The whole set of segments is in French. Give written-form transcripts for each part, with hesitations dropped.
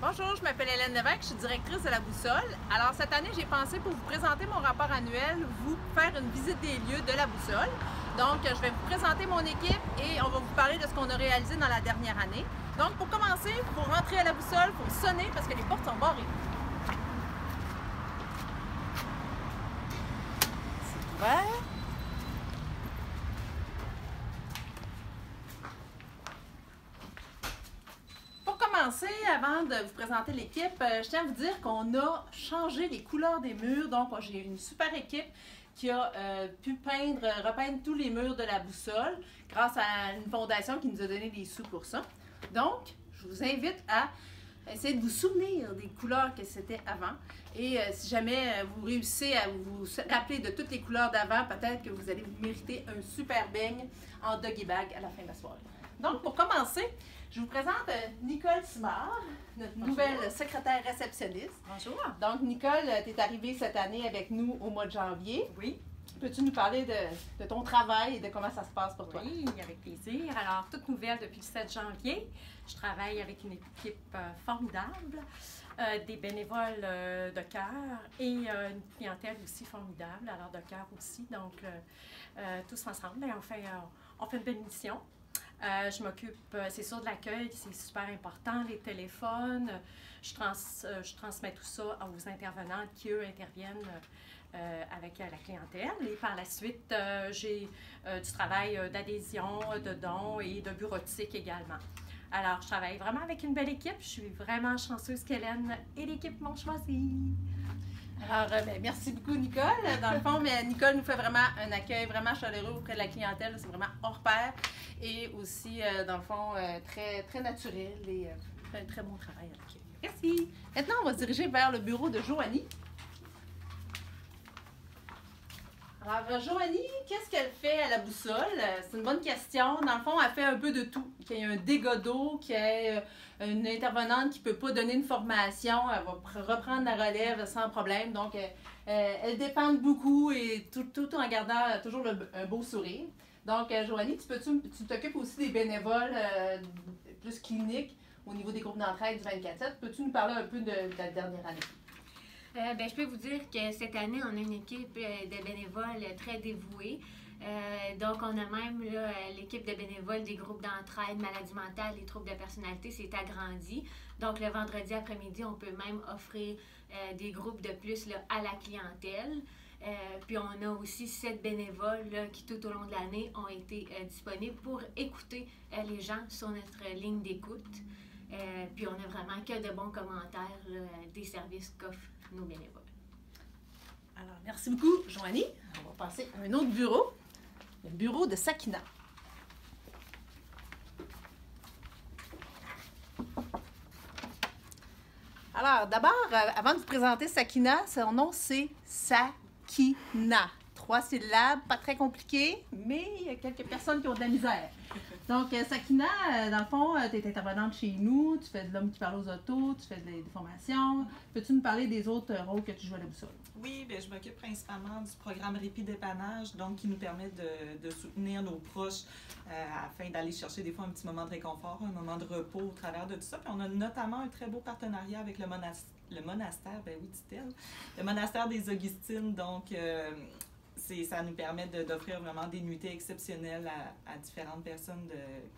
Bonjour, je m'appelle Hélène Lévesque, je suis directrice de la Boussole. Alors cette année, j'ai pensé pour vous présenter mon rapport annuel, vous faire une visite des lieux de la Boussole. Donc je vais vous présenter mon équipe et on va vous parler de ce qu'on a réalisé dans la dernière année. Donc pour commencer, pour rentrer à la Boussole, il faut sonner parce que les portes sont barrées. C'est ouvert. Avant de vous présenter l'équipe, je tiens à vous dire qu'on a changé les couleurs des murs. Donc, j'ai une super équipe qui a pu repeindre tous les murs de la Boussole grâce à une fondation qui nous a donné des sous pour ça. Donc, je vous invite à essayer de vous souvenir des couleurs que c'était avant. Et si jamais vous réussissez à vous rappeler de toutes les couleurs d'avant, peut-être que vous allez vous mériter un super beigne en doggy bag à la fin de la soirée. Donc, pour commencer, je vous présente Nicole Simard, notre nouvelle secrétaire réceptionniste. Bonjour. Donc, Nicole, tu es arrivée cette année avec nous au mois de janvier. Oui. Peux-tu nous parler de ton travail et de comment ça se passe pour toi? Oui, avec plaisir. Alors, toute nouvelle depuis le 7 janvier. Je travaille avec une équipe formidable, des bénévoles de cœur et une clientèle aussi formidable, alors de cœur aussi. Donc, tous ensemble, on fait une belle mission. Je m'occupe, c'est sûr, de l'accueil, c'est super important, les téléphones. Je transmets tout ça aux intervenantes qui, eux, interviennent avec la clientèle. Et par la suite, j'ai du travail d'adhésion, de dons et de bureautique également. Alors, je travaille vraiment avec une belle équipe. Je suis vraiment chanceuse qu'Hélène et l'équipe m'ont choisie. Alors, merci beaucoup, Nicole. Dans le fond, Nicole nous fait vraiment un accueil vraiment chaleureux auprès de la clientèle. C'est vraiment hors pair et aussi, dans le fond, très, très naturel et fait un très bon travail à l'accueil. Merci. Maintenant, on va se diriger vers le bureau de Joanie. Alors, Joanie, qu'est-ce qu'elle fait à la Boussole? C'est une bonne question. Dans le fond, elle fait un peu de tout. Qu'il y ait un dégât d'eau, qu'il y ait une intervenante qui ne peut pas donner une formation, elle va reprendre la relève sans problème. Donc, elle dépend beaucoup et tout en gardant toujours un beau sourire. Donc, Joanie, tu t'occupes aussi des bénévoles plus cliniques au niveau des groupes d'entraide du 24/7. Peux-tu nous parler un peu de la dernière année? Je peux vous dire que cette année, on a une équipe de bénévoles très dévouée. Donc, on a même l'équipe de bénévoles des groupes d'entraide, maladies mentales et troubles de personnalité s'est agrandie. Donc, le vendredi après-midi, on peut même offrir des groupes de plus là, à la clientèle. Puis, on a aussi 7 bénévoles là, qui, tout au long de l'année, ont été disponibles pour écouter les gens sur notre ligne d'écoute. Puis, on a vraiment que de bons commentaires là, des services qu'offrent nos bénévoles. Alors, merci beaucoup, Joanie. On va passer à un autre bureau, le bureau de Sakina. Alors, d'abord, avant de vous présenter Sakina, son nom, c'est Sakina. 3 syllabes, pas très compliqué, mais il y a quelques personnes qui ont de la misère. Donc, Sakina, dans le fond, tu es intervenante chez nous, tu fais de l'homme qui parle aux autos, tu fais des formations. Peux-tu nous parler des autres rôles que tu joues à la Boussole? Oui, bien, je m'occupe principalement du programme Répit dépannage, donc qui nous permet de soutenir nos proches afin d'aller chercher des fois un petit moment de réconfort, un moment de repos au travers de tout ça. Puis on a notamment un très beau partenariat avec le monastère, ben oui, dit-elle, le monastère des Augustines, donc ça nous permet d'offrir vraiment des nuitées exceptionnelles à différentes personnes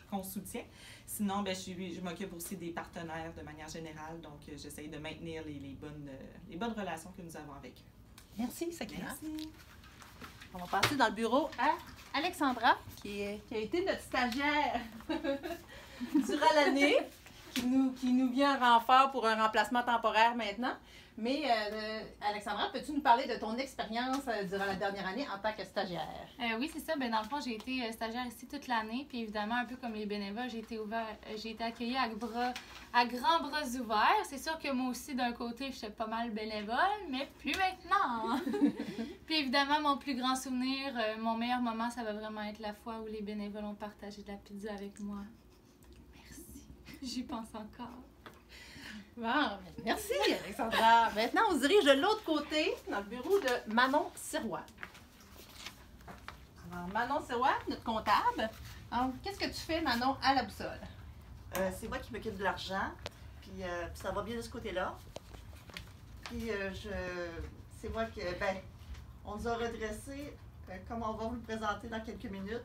qu'on soutient. Sinon, bien, je m'occupe aussi des partenaires de manière générale, donc j'essaye de maintenir les bonnes relations que nous avons avec eux. Merci, Sakina. Merci. On va passer dans le bureau à Alexandra, qui a été notre stagiaire durant l'année, qui nous vient en renfort pour un remplacement temporaire maintenant. Mais Alexandra, peux-tu nous parler de ton expérience durant la dernière année en tant que stagiaire? Oui, c'est ça. Ben, dans le fond, j'ai été stagiaire ici toute l'année. Puis évidemment, un peu comme les bénévoles, j'ai été accueillie à grands bras ouverts. C'est sûr que moi aussi, d'un côté, j'étais pas mal bénévole, mais plus maintenant. Puis évidemment, mon plus grand souvenir, mon meilleur moment, ça va vraiment être la fois où les bénévoles ont partagé de la pizza avec moi. Merci. J'y pense encore. Bon, merci Alexandra. Maintenant, on se dirige de l'autre côté, dans le bureau de Manon Sirois. Alors, Manon Sirois, notre comptable. Alors, qu'est-ce que tu fais, Manon, à la Boussole? C'est moi qui m'occupe de l'argent. Puis ça va bien de ce côté-là. Puis c'est moi que, on nous a redressé, comme on va vous le présenter dans quelques minutes.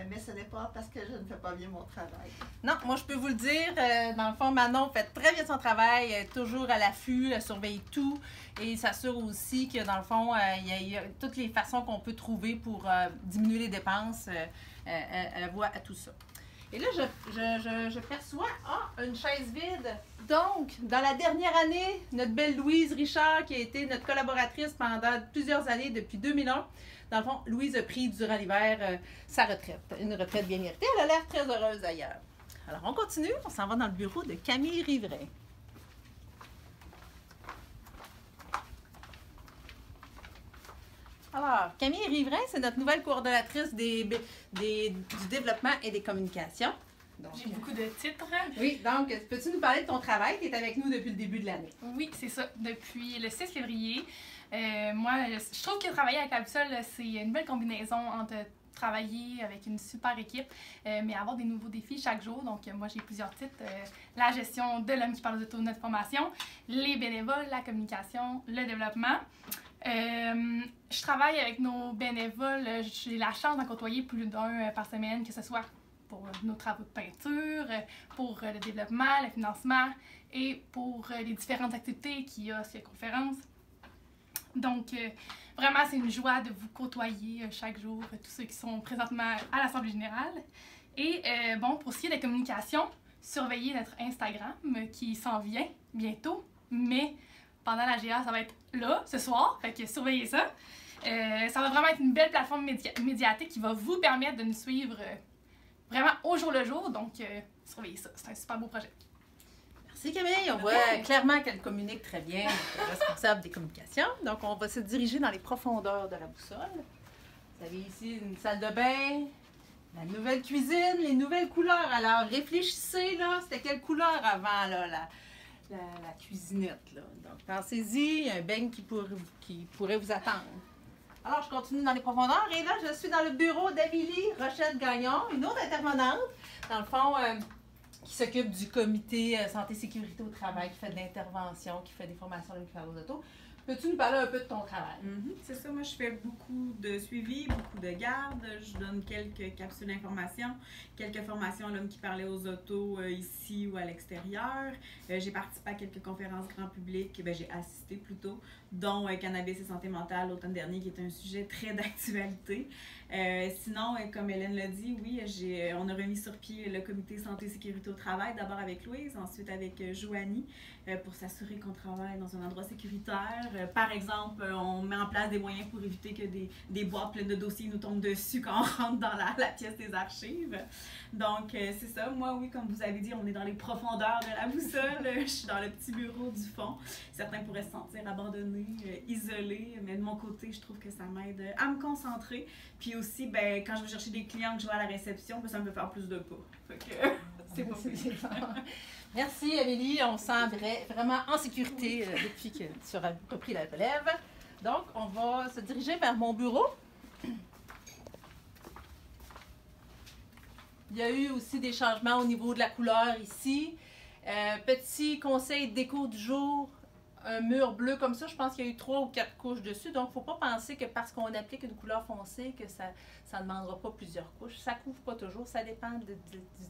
Mais ce n'est pas parce que je ne fais pas bien mon travail. Non, moi je peux vous le dire, dans le fond, Manon fait très bien son travail, elle est toujours à l'affût, elle surveille tout et s'assure aussi que dans le fond, il y a toutes les façons qu'on peut trouver pour diminuer les dépenses, elle voit à tout ça. Et là, je perçois une chaise vide. Donc, dans la dernière année, notre belle Louise Richard, qui a été notre collaboratrice pendant plusieurs années, depuis 2001, dans le fond, Louise a pris durant l'hiver sa retraite. Une retraite bien méritée. Elle a l'air très heureuse d'ailleurs. Alors, on continue. On s'en va dans le bureau de Camille Riverain. Alors, Camille Riverain, c'est notre nouvelle coordonnatrice du développement et des communications. J'ai beaucoup de titres. Oui, donc, peux-tu nous parler de ton travail? Tu es avec nous depuis le début de l'année. Oui, c'est ça. Depuis le 6 février. Moi, je trouve que travailler avec la boussole, c'est une belle combinaison entre travailler avec une super équipe, mais avoir des nouveaux défis chaque jour. Donc, moi, j'ai plusieurs titres. La gestion de l'homme qui parle de notre formation, les bénévoles, la communication, le développement. Je travaille avec nos bénévoles. J'ai la chance d'en côtoyer plus d'un par semaine, que ce soit pour nos travaux de peinture, pour le développement, le financement et pour les différentes activités qu'il y a sur les conférences. Donc, vraiment, c'est une joie de vous côtoyer chaque jour, tous ceux qui sont présentement à l'Assemblée générale. Et bon, pour ce qui est de la communication, surveillez notre Instagram qui s'en vient bientôt, mais pendant la GA, ça va être là, ce soir, fait que surveillez ça. Ça va vraiment être une belle plateforme médiatique qui va vous permettre de nous suivre vraiment au jour le jour, donc surveillez ça. C'est un super beau projet. Merci Camille. On voit clairement qu'elle communique très bien, responsable des communications. Donc, on va se diriger dans les profondeurs de la boussole. Vous avez ici une salle de bain, la nouvelle cuisine, les nouvelles couleurs. Alors, réfléchissez, là, c'était quelle couleur avant, là, la cuisinette, là. Donc, pensez-y, il y a un bain qui pourrait vous attendre. Alors, je continue dans les profondeurs et là, je suis dans le bureau d'Amélie Rochette-Gagnon, une autre intervenante, dans le fond, qui s'occupe du comité santé-sécurité au travail, qui fait de l'intervention, qui fait des formations à l'Université aux autos. Peux-tu nous parler un peu de ton travail? C'est ça, moi je fais beaucoup de suivi, beaucoup de garde, je donne quelques capsules d'information, quelques formations à l'homme qui parlait aux autos ici ou à l'extérieur. J'ai participé à quelques conférences grand public, j'ai assisté plutôt, dont Cannabis et santé mentale l'automne dernier, qui est un sujet très d'actualité. Sinon, comme Hélène l'a dit, oui, on a remis sur pied le comité santé et sécurité au travail, d'abord avec Louise, ensuite avec Joanie, pour s'assurer qu'on travaille dans un endroit sécuritaire. Par exemple, on met en place des moyens pour éviter que des boîtes pleines de dossiers nous tombent dessus quand on rentre dans la pièce des archives. Donc, c'est ça. Moi, oui, comme vous avez dit, on est dans les profondeurs de la boussole. Je suis dans le petit bureau du fond. Certains pourraient se sentir abandonnés, isolés, mais de mon côté, je trouve que ça m'aide à me concentrer. Puis aussi, quand je vais chercher des clients que je vois à la réception, ça me fait faire plus de pas. Fait que c'est pas possible. Merci Amélie, on se sent vraiment en sécurité depuis que tu auras repris la relève. Donc, on va se diriger vers mon bureau. Il y a eu aussi des changements au niveau de la couleur ici. Petit conseil déco du jour, un mur bleu comme ça, je pense qu'il y a eu 3 ou 4 couches dessus. Donc, il ne faut pas penser que parce qu'on applique une couleur foncée, que ça ne demandera pas plusieurs couches. Ça ne couvre pas toujours, ça dépend du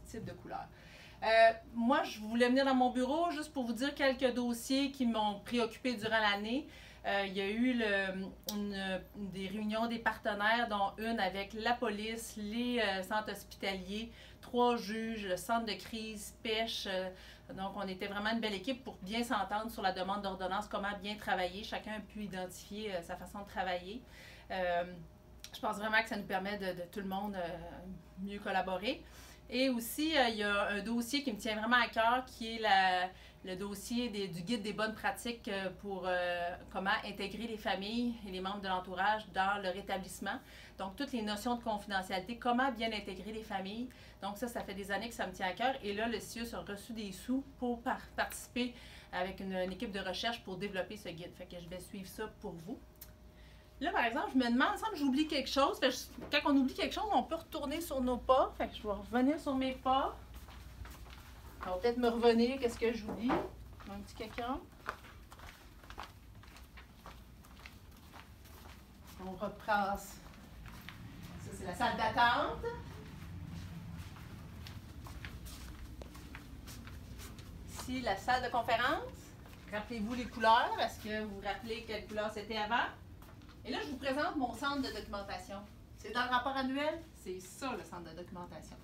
type de couleur. Moi, je voulais venir dans mon bureau juste pour vous dire quelques dossiers qui m'ont préoccupé durant l'année. Il y a eu des réunions des partenaires, dont une avec la police, les centres hospitaliers, 3 juges, le centre de crise, pêche. Donc, on était vraiment une belle équipe pour bien s'entendre sur la demande d'ordonnance, comment bien travailler. Chacun a pu identifier sa façon de travailler. Je pense vraiment que ça nous permet de tout le monde mieux collaborer. Et aussi, il y a un dossier qui me tient vraiment à cœur, qui est le dossier du guide des bonnes pratiques pour comment intégrer les familles et les membres de l'entourage dans leur établissement. Donc, toutes les notions de confidentialité, comment bien intégrer les familles. Donc, ça fait des années que ça me tient à cœur. Et là, le CIUS a reçu des sous pour participer avec une équipe de recherche pour développer ce guide. Fait que je vais suivre ça pour vous. Là, par exemple, je me demande, il me semble que j'oublie quelque chose. Fait que quand on oublie quelque chose, on peut retourner sur nos pas. Fait que je vais revenir sur mes pas. On va peut-être me revenir, qu'est-ce que je vous dis? Un petit quelqu'un. On reprend. Ça, c'est la salle d'attente. Ici, la salle de conférence. Rappelez-vous les couleurs. Est-ce que vous vous rappelez quelle couleur c'était avant? Et là, je vous présente mon centre de documentation. C'est dans le rapport annuel. C'est ça, le centre de documentation.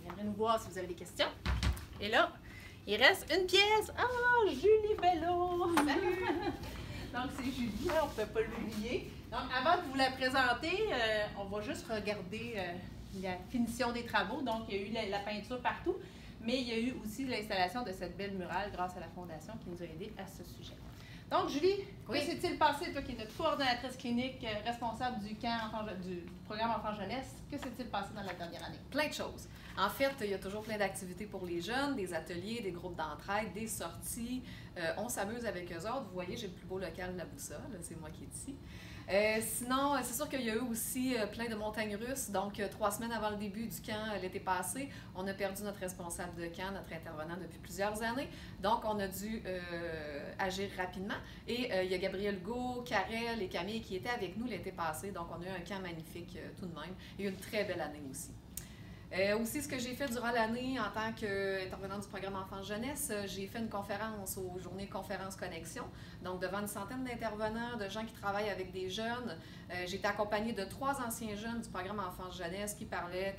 J'aimerais nous voir si vous avez des questions. Et là, il reste une pièce. Ah, Julie Bello! Salut! Donc, c'est Julie, on ne peut pas l'oublier. Donc, avant de vous la présenter, on va juste regarder la finition des travaux. Donc, il y a eu la peinture partout, mais il y a eu aussi l'installation de cette belle murale grâce à la Fondation qui nous a aidés à ce sujet. Donc, Julie, que s'est-il passé, toi qui es notre coordonnatrice clinique responsable du programme Enfants-Jeunesse, que s'est-il passé dans la dernière année? Plein de choses. En fait, il y a toujours plein d'activités pour les jeunes, des ateliers, des groupes d'entraide, des sorties. On s'amuse avec eux autres. Vous voyez, j'ai le plus beau local de la Boussole, c'est moi qui est ici. Sinon, c'est sûr qu'il y a eu aussi plein de montagnes russes. Donc, 3 semaines avant le début du camp l'été passé, on a perdu notre responsable de camp, notre intervenant depuis plusieurs années. Donc, on a dû agir rapidement. Et il y a Gabriel Gault, Karel et Camille qui étaient avec nous l'été passé. Donc, on a eu un camp magnifique tout de même et une très belle année aussi. Aussi, ce que j'ai fait durant l'année en tant qu'intervenant du programme Enfants-Jeunesse, j'ai fait une conférence aux Journées Conférences Connexion, donc devant une centaine d'intervenants, de gens qui travaillent avec des jeunes. J'ai été accompagnée de 3 anciens jeunes du programme Enfants-Jeunesse qui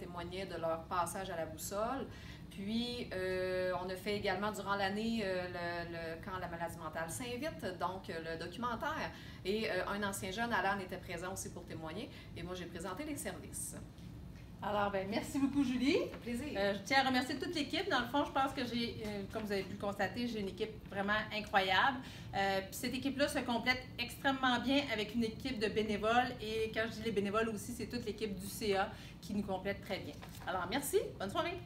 témoignaient de leur passage à la Boussole. Puis, on a fait également durant l'année quand la maladie mentale s'invite, donc le documentaire. Et un ancien jeune, Alan, était présent aussi pour témoigner. Et moi, j'ai présenté les services. Alors, ben merci beaucoup, Julie. Un plaisir. Je tiens à remercier toute l'équipe. Dans le fond, je pense que j'ai, comme vous avez pu le constater, j'ai une équipe vraiment incroyable. Puis cette équipe-là se complète extrêmement bien avec une équipe de bénévoles. Et quand je dis les bénévoles aussi, c'est toute l'équipe du CA qui nous complète très bien. Alors, merci. Bonne soirée.